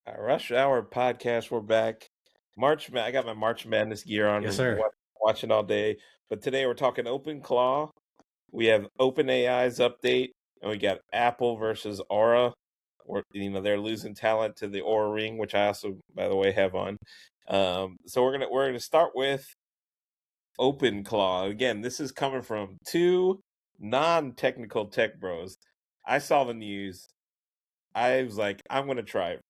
Rush Hour podcast. We're back. I got my March Madness gear on. Yes, sir. Watching all day. But today we're talking OpenClaw. We have OpenAI's update, and we got Apple versus Aura. They're losing talent to the Aura Ring, which I also, by the way, have on. So we're gonna start with OpenClaw. Again, this is coming from two non-technical tech bros. I saw the news. I was like, I'm going to try it.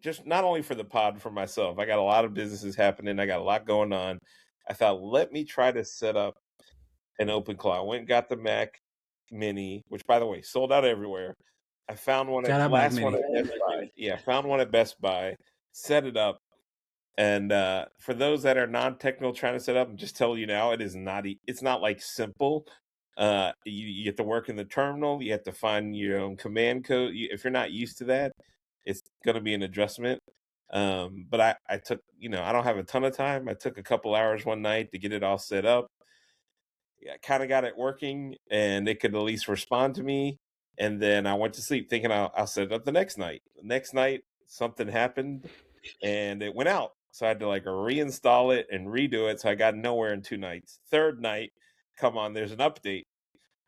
Just not only for the pod, for myself. I got a lot of businesses happening. I got a lot going on. I thought, let me try to set up an OpenClaw. I went and got the Mac Mini, which, by the way, sold out everywhere. I found one Shout out Mac Mini. Best Buy. Yeah, found one at Best Buy, set it up. And for those that are non-technical trying to set up, I'm just telling you now, it is not. It's not like simple. You have to work in the terminal. You have to find your own command code. If you're not used to that, it's going to be an adjustment. But I took, I don't have a ton of time. I took a couple hours one night to get it all set up. I kind of got it working, and it could at least respond to me. And then I went to sleep thinking I'll set it up the next night. The next night, something happened, and it went out. So I had to like reinstall it and redo it. So I got nowhere in 2 nights. Third night, come on, there's an update.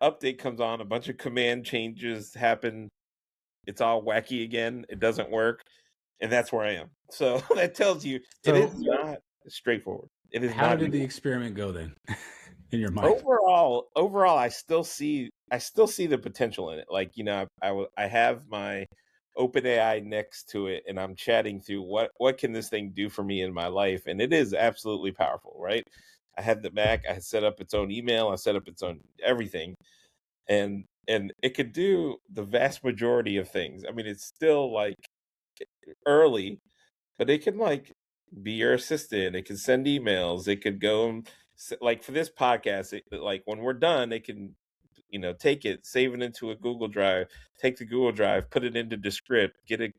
Update comes on, a bunch of command changes happen. It's all wacky again. It doesn't work. And that's where I am. So that tells you it is not straightforward. It is How not did the experiment go then? In your mind? Overall, I still see the potential in it. Like, I have my OpenAI next to it, and I'm chatting through what can this thing do for me in my life, and it is absolutely powerful, right? I had the Mac, I had set up its own email, I set up its own everything, and it could do the vast majority of things. I mean, it's still like early, but it can like be your assistant. It can send emails. It could go like for this podcast. Like when we're done, it can take it, save it into a Google Drive, take the Google Drive, put it into Descript, get it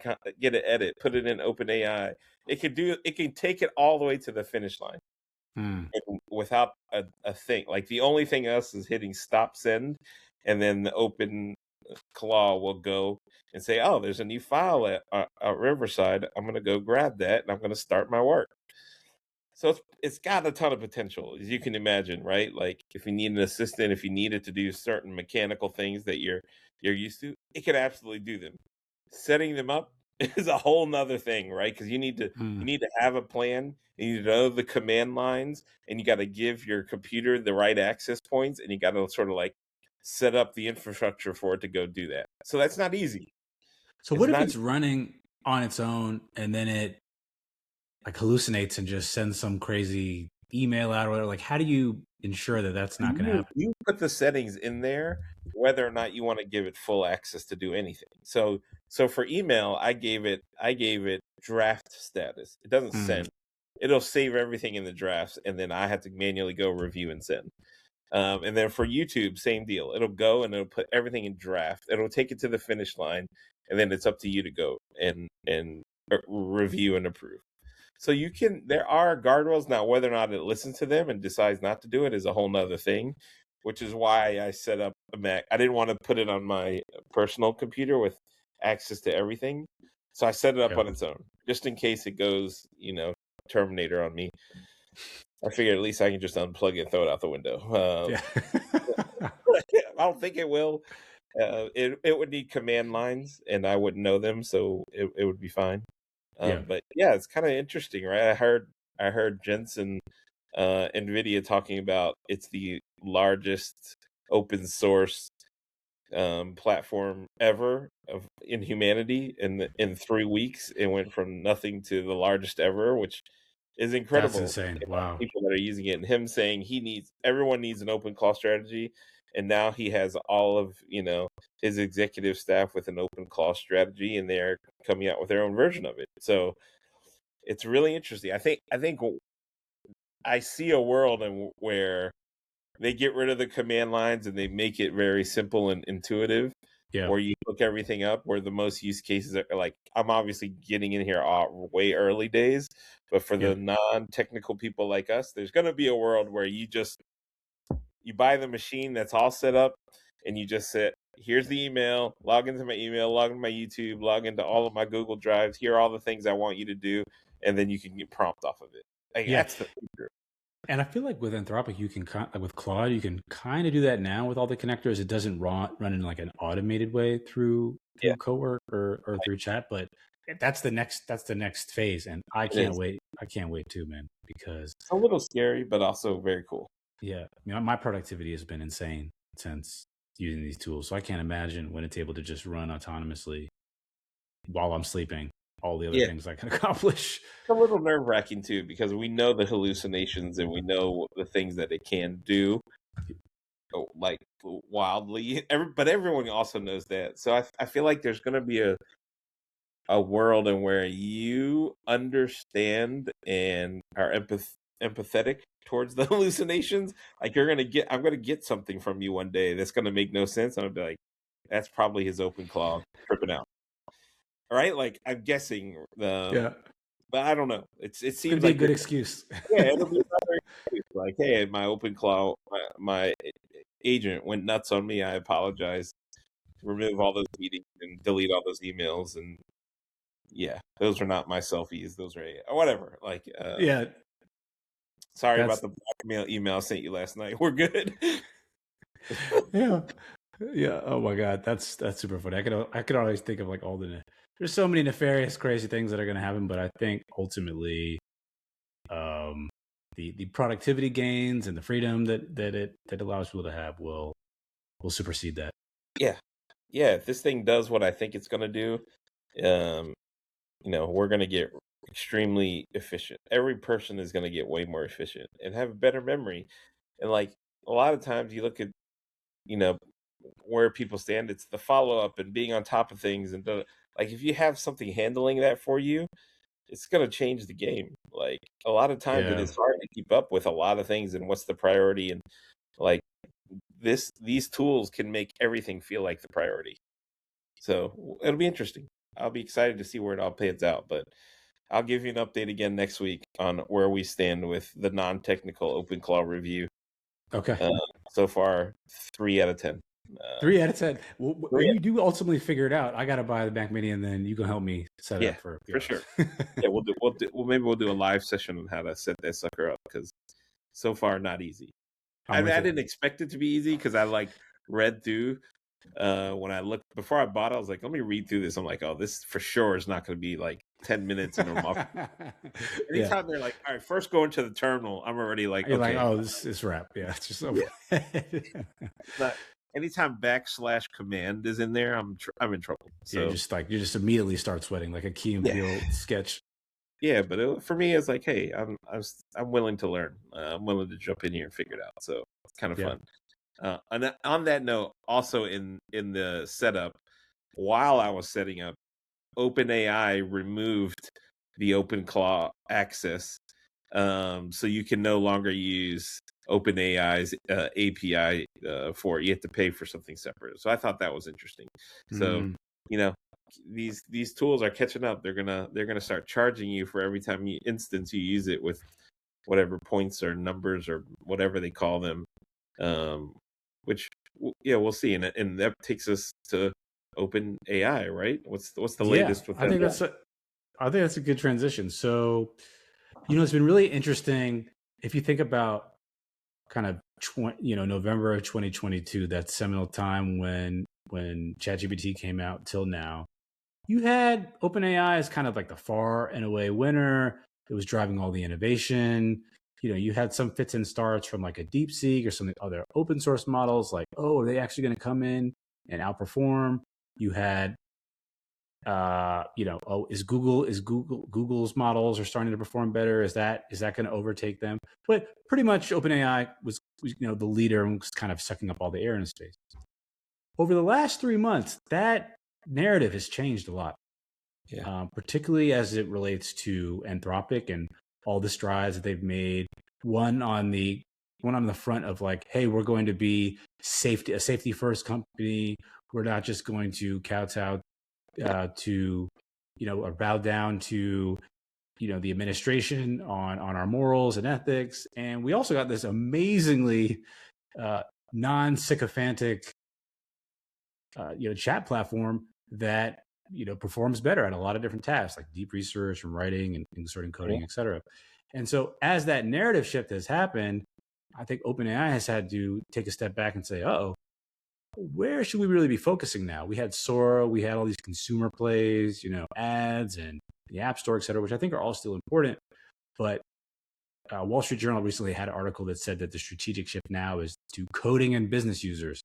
edit, put it in OpenAI. It can take it all the way to the finish line without a thing. Like the only thing else is hitting stop send, and then the Open Claw will go and say, "Oh, there's a new file at Riverside. I'm going to go grab that, and I'm going to start my work." So it's got a ton of potential, as you can imagine, right? Like if you need an assistant, if you needed to do certain mechanical things that you're used to, it could absolutely do them. Setting them up is a whole nother thing, right? Because you need to have a plan, you need to know the command lines, and you got to give your computer the right access points, and you got to sort of like set up the infrastructure for it to go do that. So that's not easy. So what if it's running on its own and then it like hallucinates and just sends some crazy email out or whatever? Like, how do you ensure that that's not going to happen? You put the settings in there, whether or not you want to give it full access to do anything. So for email, I gave it draft status. It doesn't send. It'll save everything in the drafts, and then I have to manually go review and send. And then for YouTube, same deal. It'll go and it'll put everything in draft. It'll take it to the finish line, and then it's up to you to go and review and approve. So there are guardrails. Now, whether or not it listens to them and decides not to do it is a whole nother thing, which is why I set up a Mac. I didn't want to put it on my personal computer with access to everything. So I set it up on its own, just in case it goes, Terminator on me. I figured at least I can just unplug it and throw it out the window. I don't think it will. It would need command lines, and I wouldn't know them, so it would be fine. But yeah, it's kind of interesting, right? I heard Jensen, NVIDIA talking about it's the largest open source platform ever in humanity. In 3 weeks, it went from nothing to the largest ever, which is incredible. That's insane. Wow. People that are using it, and him saying everyone needs an open call strategy. And now he has all of, his executive staff with an open call strategy, and they're coming out with their own version of it. So it's really interesting. I think I see a world where they get rid of the command lines and they make it very simple and intuitive. Yeah. Where you look everything up, where the most use cases are like, I'm obviously getting in here way early days, but for the non-technical people like us, there's going to be a world where you buy the machine that's all set up, and you just here's the email, log into my email, log into my YouTube, log into all of my Google Drives. Here are all the things I want you to do, and then you can get prompt off of it. Like, Yeah. that's the future. And I feel like with Anthropic, you can like with Claude, you can kind of do that now with all the connectors. It doesn't run in like an automated way through Yeah, Cowork or through chat, but that's the next phase, and I it can't is. wait. I can't wait too, man, because It's a little scary, but also very cool. yeah, I mean, my productivity has been insane since using these tools. So I can't imagine when it's able to just run autonomously while I'm sleeping, all the other Yeah. things I can accomplish. It's a little nerve wracking too, because we know the hallucinations and we know the things that it can do, like wildly. But everyone also knows that. So I feel like there's going to be a world in where you understand and are empathetic towards the hallucinations. Like I'm gonna get something from you one day that's gonna make no sense. I'm gonna be like, that's probably his open claw tripping out. All right, like I'm guessing Yeah, but I don't know. It it's gonna seems be a like good excuse. yeah, it'll be another excuse. Like, hey, my open claw, my agent went nuts on me. I apologize. Remove all those meetings and delete all those emails and yeah, those are not my selfies. Those are or whatever. Like, Yeah, sorry about that's the blackmail email I sent you last night. We're good. yeah. Yeah. Oh my God, that's super funny. I could always think of like all there's so many nefarious, crazy things that are going to happen, but I think ultimately, um, the productivity gains and the freedom that allows people to have will supersede that. Yeah, yeah. If this thing does what I think it's gonna do, um, we're gonna get extremely efficient. Every person is gonna get way more efficient and have a better memory. And like a lot of times, you look at you know where people stand. It's the follow up and being on top of things and like if you have something handling that for you, it's going to change the game. Like a lot of times it Yeah. is hard to keep up with a lot of things and what's the priority and like these tools can make everything feel like the priority. So it'll be interesting. I'll be excited to see where it all pans out, but I'll give you an update again next week on where we stand with the non-technical OpenClaw review. Okay. Uh, so far, 3 out of 10. 3 out of 10. Three When you do ultimately figure it out, I got to buy the Mac Mini, and then you can help me set it Yeah, up for a few for sure. hours. Yeah, maybe we'll do a live session on how to set that sucker up because so far not easy. I I'm mean, with I you. didn't expect it to be easy because I like read through when I looked before I bought it. I was like, let me read through this. I'm like, oh, this for sure is not going to be like 10 minutes in a month. Yeah. Anytime they're like, all right, first go into the terminal, I'm already like, You're like, okay, oh, this is wrap. Yeah, it's just over. yeah. It's not. Anytime /command is in there, I'm in trouble. Yeah, So you just immediately start sweating like a Key and yeah. Peele sketch. Yeah, but for me, it's like, hey, I'm willing to learn. I'm willing to jump in here and figure it out. So it's kind of Yeah. fun. And on that note, also in the setup, while I was setting up, OpenAI removed the OpenClaw access, so you can no longer use OpenAI's API for it. You have to pay for something separate. So I thought that was interesting. So Mm. you know these tools are catching up. They're gonna start charging you for every time you use it with whatever points or numbers or whatever they call them. Which yeah, we'll see. And that takes us to Open AI, right? What's the Yeah, latest with I them? think that's a good transition. So, it's been really interesting if you think about kind of November of 2022, that seminal time when ChatGPT came out till now. You had OpenAI as kind of like the far and away winner. It was driving all the innovation. You had some fits and starts from like a DeepSeek or some other open source models. Like, oh, are they actually going to come in and outperform? You had, Google's models are starting to perform better. Is that going to overtake them? But pretty much OpenAI was the leader and was kind of sucking up all the air in the space. Over the last 3 months, that narrative has changed a lot. Yeah. Particularly as it relates to Anthropic and all the strides that they've made. One on the front of like, hey, we're going to be a safety first company. We're not just going to kowtow to, or bow down to, the administration on our morals and ethics. And we also got this amazingly non-sycophantic chat platform that performs better at a lot of different tasks like deep research and writing and certain Yeah. coding, etc. And so as that narrative shift has happened, I think OpenAI has had to take a step back and say, "Oh, where should we really be focusing now?" We had Sora, we had all these consumer plays, ads and the App Store, etc., which I think are all still important. But Wall Street Journal recently had an article that said that the strategic shift now is to coding and business users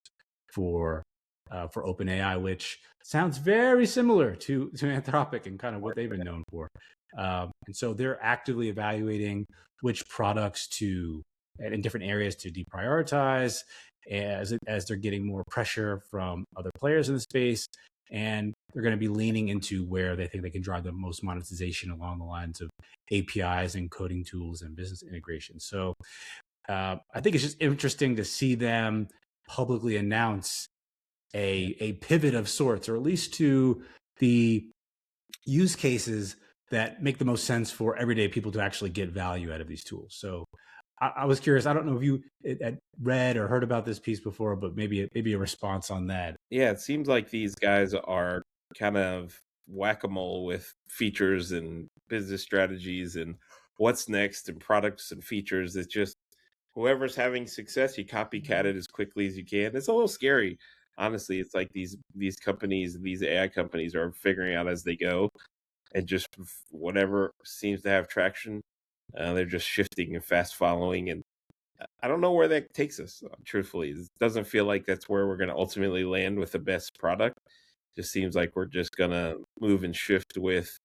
for OpenAI, which sounds very similar to Anthropic and kind of what they've been known for. And so they're actively evaluating which products to and in different areas to deprioritize as they're getting more pressure from other players in the space. And they're going to be leaning into where they think they can drive the most monetization along the lines of APIs and coding tools and business integration. So I think it's just interesting to see them publicly announce a pivot of sorts, or at least to the use cases that make the most sense for everyday people to actually get value out of these tools. So I was curious. I don't know if you had read or heard about this piece before, but maybe a response on that. Yeah, it seems like these guys are kind of whack-a-mole with features and business strategies and what's next and products and features. It's just whoever's having success, you copycat it as quickly as you can. It's a little scary. Honestly, it's like these companies, these AI companies are figuring out as they go, and just whatever seems to have traction, they're just shifting and fast following. And I don't know where that takes us, truthfully. It doesn't feel like that's where we're going to ultimately land with the best product. Just seems like we're just going to move and shift with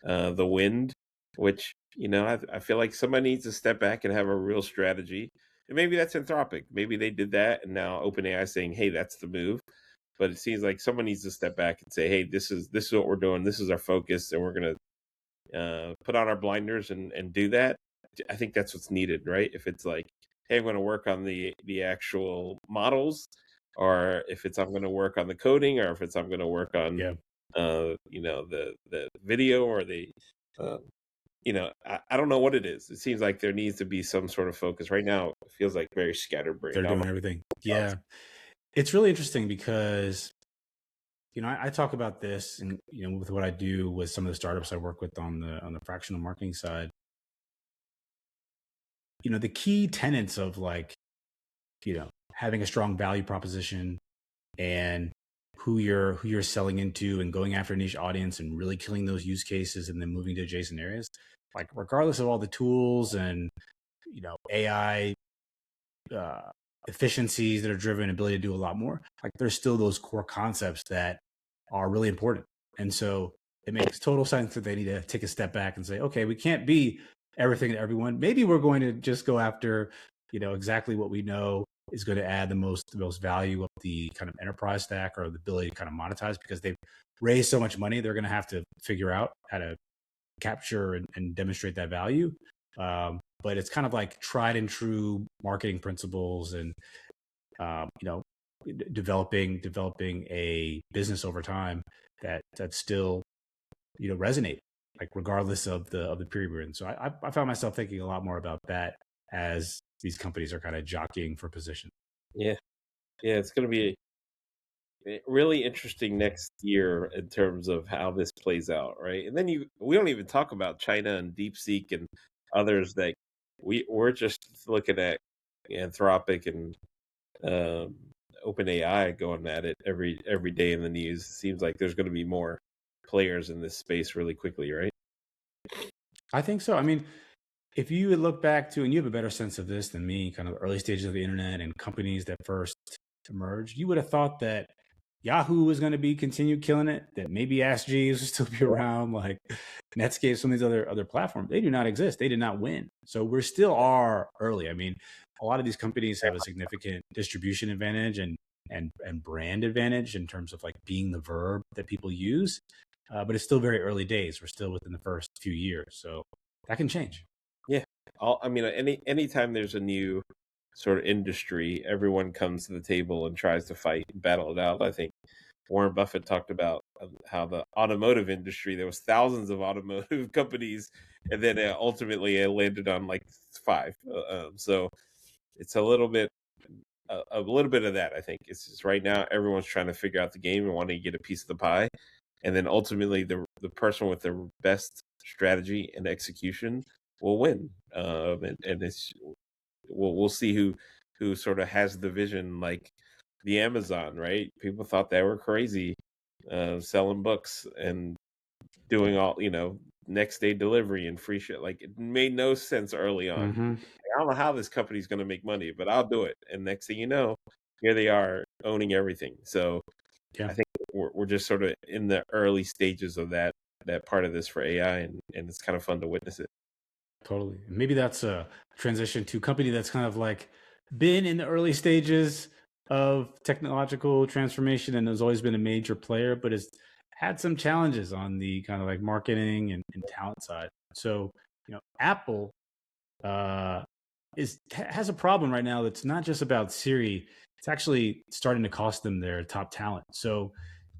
the wind, which, I feel like somebody needs to step back and have a real strategy. And maybe that's Anthropic. Maybe they did that, and now OpenAI is saying, hey, that's the move. But it seems like someone needs to step back and say, hey, this is what we're doing. This is our focus, and we're going to put on our blinders and do that. I think that's what's needed, right? If it's like, hey, I'm going to work on the actual models, or if it's I'm going to work on the coding, or if it's I'm going to work on Yeah. the video or the I don't know what it is. It seems like there needs to be some sort of focus. Right now, it feels like very scatterbrained. They're doing everything. Yeah. It's really interesting because, I talk about this and, with what I do with some of the startups I work with on the fractional marketing side. The key tenets of having a strong value proposition and who you're selling into and going after a niche audience and really killing those use cases and then moving to adjacent areas. Like regardless of all the tools and, AI efficiencies that are driven, ability to do a lot more, like there's still those core concepts that are really important. And so it makes total sense that they need to take a step back and say, okay, we can't be everything to everyone. Maybe we're going to just go after, exactly what we know is going to add the most value of the kind of enterprise stack or the ability to kind of monetize, because they've raised so much money. They're going to have to figure out how to capture and demonstrate that value. But it's kind of like tried and true marketing principles and, developing a business over time that still, resonate, like regardless of the period we're in. So I found myself thinking a lot more about that as these companies are kind of jockeying for position. Yeah. Yeah, it's going to be really interesting next year in terms of how this plays out, right? And then we don't even talk about China and DeepSeek and others that we're just looking at Anthropic and OpenAI going at it every day in the news. It seems like there's going to be more players in this space really quickly, right? I think so. I mean, if you would look back to, and you have a better sense of this than me, kind of early stages of the internet and companies that first emerged, you would have thought that Yahoo was going to be continue killing it, that maybe Ask Jeeves would still be around, like Netscape, some of these other platforms. They do not exist. They did not win. So we're still are early. I mean, a lot of these companies have a significant distribution advantage and brand advantage in terms of like being the verb that people use. But it's still very early days. We're still within the first few years. So that can change. Yeah. I mean, anytime there's a new sort of industry, everyone comes to the table and tries to fight and battle it out. I think Warren Buffett talked about how the automotive industry, there was thousands of automotive companies, and then ultimately it landed on like 5. So it's a little bit a little bit of that. I think it's just right now everyone's trying to figure out the game and wanting to get a piece of the pie, and then ultimately the person with the best strategy and execution will win. And it's we'll see who sort of has the vision, like the Amazon, right? People thought they were crazy selling books and doing all, next day delivery and free shit. Like it made no sense early on. Hmm. I don't know how this company's going to make money, but I'll do it. And next thing you know, here they are owning everything. So Yeah, I think we're just sort of in the early stages of that part of this for AI, and it's kind of fun to witness it. totally. Maybe that's a transition to company that's kind of like been in the early stages of technological transformation and has always been a major player, but has had some challenges on the kind of like marketing and talent side. So, Apple uh, has a problem right now that's not just about Siri. It's actually starting to cost them their top talent. So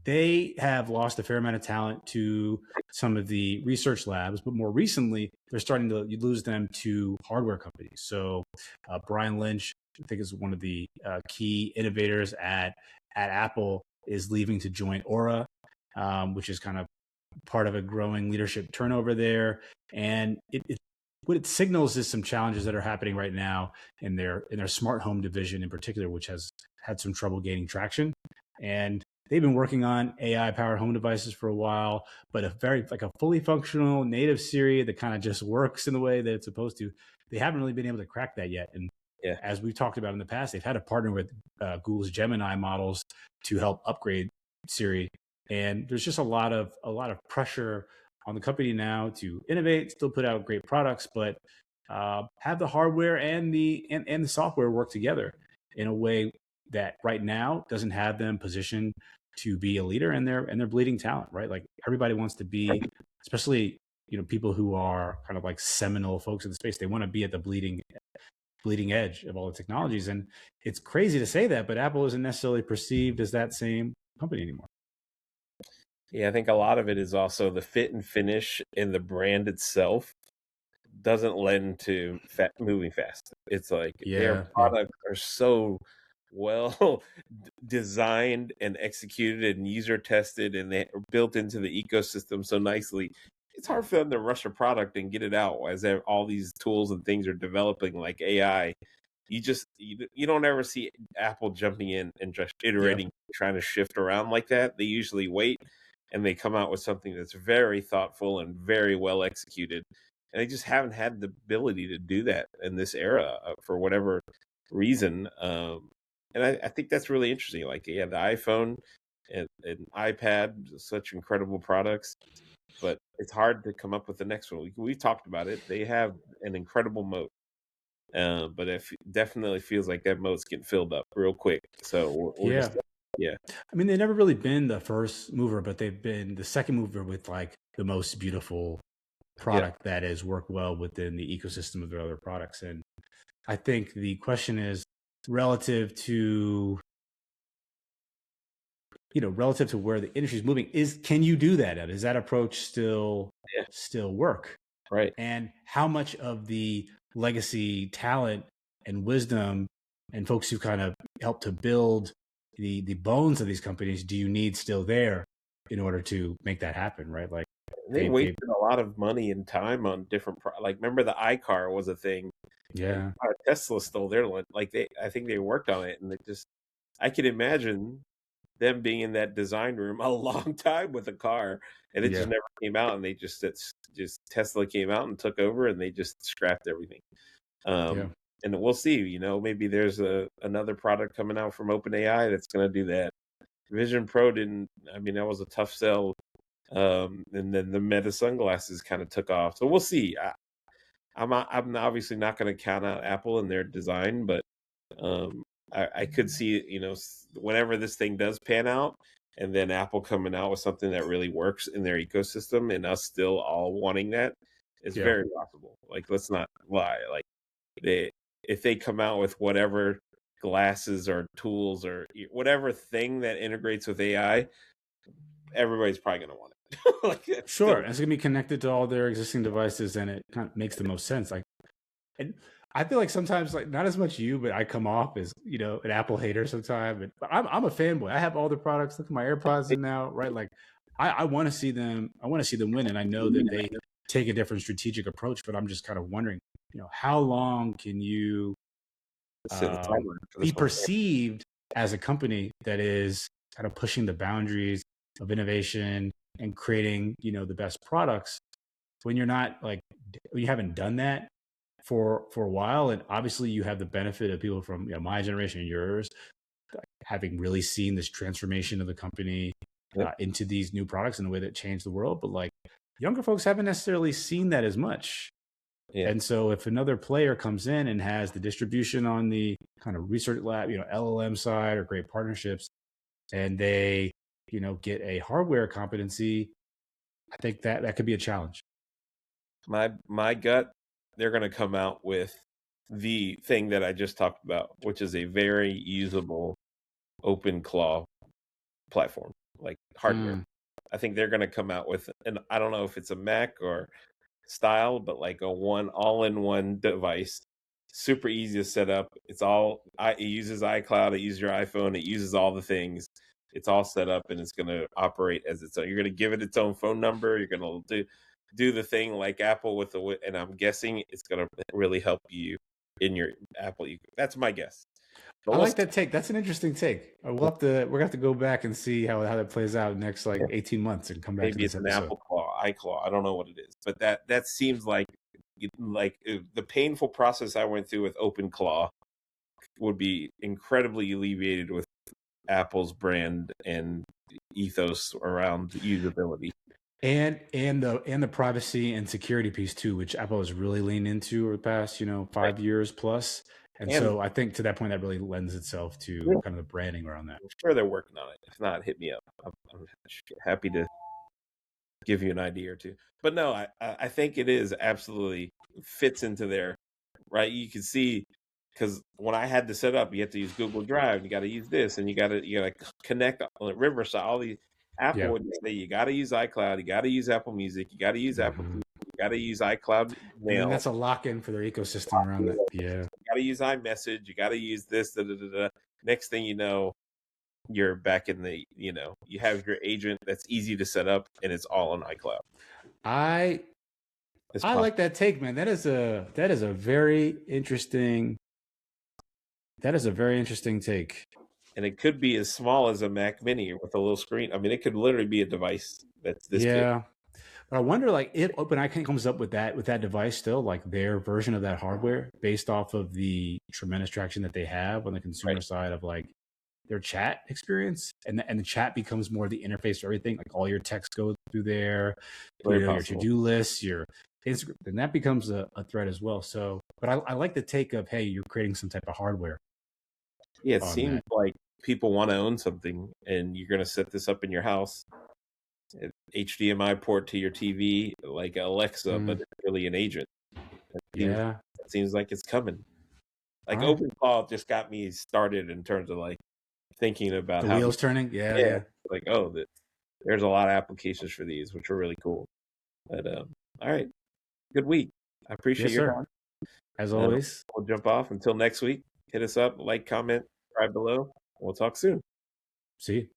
they have lost a fair amount of talent to some of the research labs, but more recently, they're starting to lose them to hardware companies. So Brian Lynch, I think, is one of the key innovators at Apple, is leaving to join Aura, which is kind of part of a growing leadership turnover there. And what it signals is some challenges that are happening right now in their smart home division in particular, which has had some trouble gaining traction. And they've been working on AI powered home devices for a while, but a fully functional native Siri that kind of just works in the way that it's supposed to. They haven't really been able to crack that yet. And Yeah. as we've talked about in the past, they've had to partner with Google's Gemini models to help upgrade Siri. And there's just a lot of pressure on the company now to innovate, still put out great products, but have the hardware and the software work together in a way that right now doesn't have them positioned to be a leader, and they're bleeding talent, right? Like everybody wants to be, especially people who are kind of like seminal folks in the space. They want to be at the bleeding edge of all the technologies, and it's crazy to say that, but Apple isn't necessarily perceived as that same company anymore. Yeah, I think a lot of it is also the fit and finish in the brand itself doesn't lend to moving fast. It's like their Yeah, yeah, products are so well designed and executed and user tested, and they are built into the ecosystem so nicely. It's hard for them to rush a product and get it out as all these tools and things are developing, like AI. You don't ever see Apple jumping in and just yeah, iterating, trying to shift around like that. They usually wait and they come out with something that's very thoughtful and very well executed. And they just haven't had the ability to do that in this era for whatever reason. And I think that's really interesting. Like, yeah, the iPhone and iPad, such incredible products, but it's hard to come up with the next one. We've talked about it. They have an incredible moat, but it definitely feels like that moat's getting filled up real quick. So we're yeah. just, yeah, I mean, they've never really been the first mover, but they've been the second mover with like the most beautiful yeah. product that has worked well within the ecosystem of their other products. And I think the question is relative to relative to where the industry is moving, is can you do that? Does that approach Yeah, still work? right. And how much of the legacy talent and wisdom and folks who kind of helped to build the bones of these companies do you need still there in order to make that happen, right? Like They they wasted a lot of money and time on different like, remember the iCar was a thing, and yeah, Tesla stole their lunch. Like I think they worked on it, and I can imagine them being in that design room a long time with a car, and it just yeah, never came out. And they just Tesla came out and took over, and they just scrapped everything. yeah, Um, and we'll see. Maybe there's another product coming out from OpenAI that's going to do that. Vision Pro didn't. I mean, that was a tough sell. And then the Meta sunglasses kind of took off. So we'll see. I'm obviously not going to count out Apple and their design, but um, I could see, whenever this thing does pan out, and then Apple coming out with something that really works in their ecosystem, and us still all wanting that is yeah. very possible. Like, let's not lie. Like, if they come out with whatever glasses or tools or whatever thing that integrates with AI, everybody's probably going to want it. Like, that's Sure, still and it's gonna be connected to all their existing devices, and it kind of makes the most sense. Like, and I feel like sometimes, like not as much you, but I come off as an Apple hater sometimes. But I'm a fanboy. I have all the products. Look at my AirPods in now, right? Like I want to see them. I want to see them win, and I know that they take a different strategic approach. But I'm just kind of wondering, how long can you Set the timeline for this be whole thing. perceived as a company that is kind of pushing the boundaries of innovation and creating, the best products when you're not like you haven't done that for a while, and obviously you have the benefit of people from my generation and yours having really seen this transformation of the company Yep. into these new products in a way that changed the world. But like younger folks haven't necessarily seen that as much. Yeah. And so if another player comes in and has the distribution on the kind of research lab, LLM side or great partnerships, and they, get a hardware competency, I think that could be a challenge. My gut, they're going to come out with the thing that I just talked about, which is a very usable open claw platform, like hardware. Mm, I think they're going to come out with, and I don't know if it's a Mac or style, but like a all-in-one device, super easy to set up. It uses iCloud, it uses your iPhone, it uses all the things. It's all set up and it's going to operate as its own. You're going to give it its own phone number. You're going to do the thing like Apple with and I'm guessing it's going to really help you in your Apple. That's my guess. But I we'll like see. that take. That's an interesting take. We're gonna have to go back and see how that plays out next like 18 months and come back to Maybe this it's an episode. Apple Claw, iClaw. I don't know what it is, but that seems like the painful process I went through with OpenClaw would be incredibly alleviated with Apple's brand and ethos around usability. And the privacy and security piece too, which Apple has really leaned into over the past, Right. 5 years plus. And And so I think to that point, that really lends itself to yeah, kind of the branding around that. I'm sure they're working on it. If not, hit me up. I'm happy to give you an idea or two. But no, I think it is absolutely fits into there, right? You can see because when I had to set up, you have to use Google Drive, you got to use this, and you got to connect on Riverside. All these Apple Yeah. would say you got to use iCloud, you got to use Apple Music, you got to use Apple Hmm. Food, you got to use iCloud And then Mail, that's a lock in for their ecosystem around that. Yeah. you got to use iMessage, you got to use this. Da, da, da, da. Next thing you know, you're back in you have your agent that's easy to set up, and it's all on iCloud. I It's I possible. like that take, man. That is a very interesting take. And it could be as small as a Mac Mini with a little screen. I mean, it could literally be a device that's this big. Yeah. But I wonder, like, if OpenAI comes up with that device still, like their version of that hardware, based off of the tremendous traction that they have on the Right? consumer side of like their chat experience, and the chat becomes more the interface for everything. Like all your text goes through there, Very your possible. to-do lists, your Instagram, and that becomes a threat as well. So, but I like the take of, hey, you're creating some type of hardware Yeah, it on seems that. like people want to own something, and you're going to set this up in your house. HDMI port to your TV, like Alexa, but Mm, it's really an agent. Seems yeah. seems like it's coming. All Like right. OpenClaw just got me started in terms of like thinking about The how wheels turning. Yeah. yeah, Yeah. like there's a lot of applications for these, which are really cool. But all right, good week. I appreciate Yes, your sir. time. As And always. we'll jump off until next week. Hit us up, like, comment, subscribe below. We'll talk soon. See you.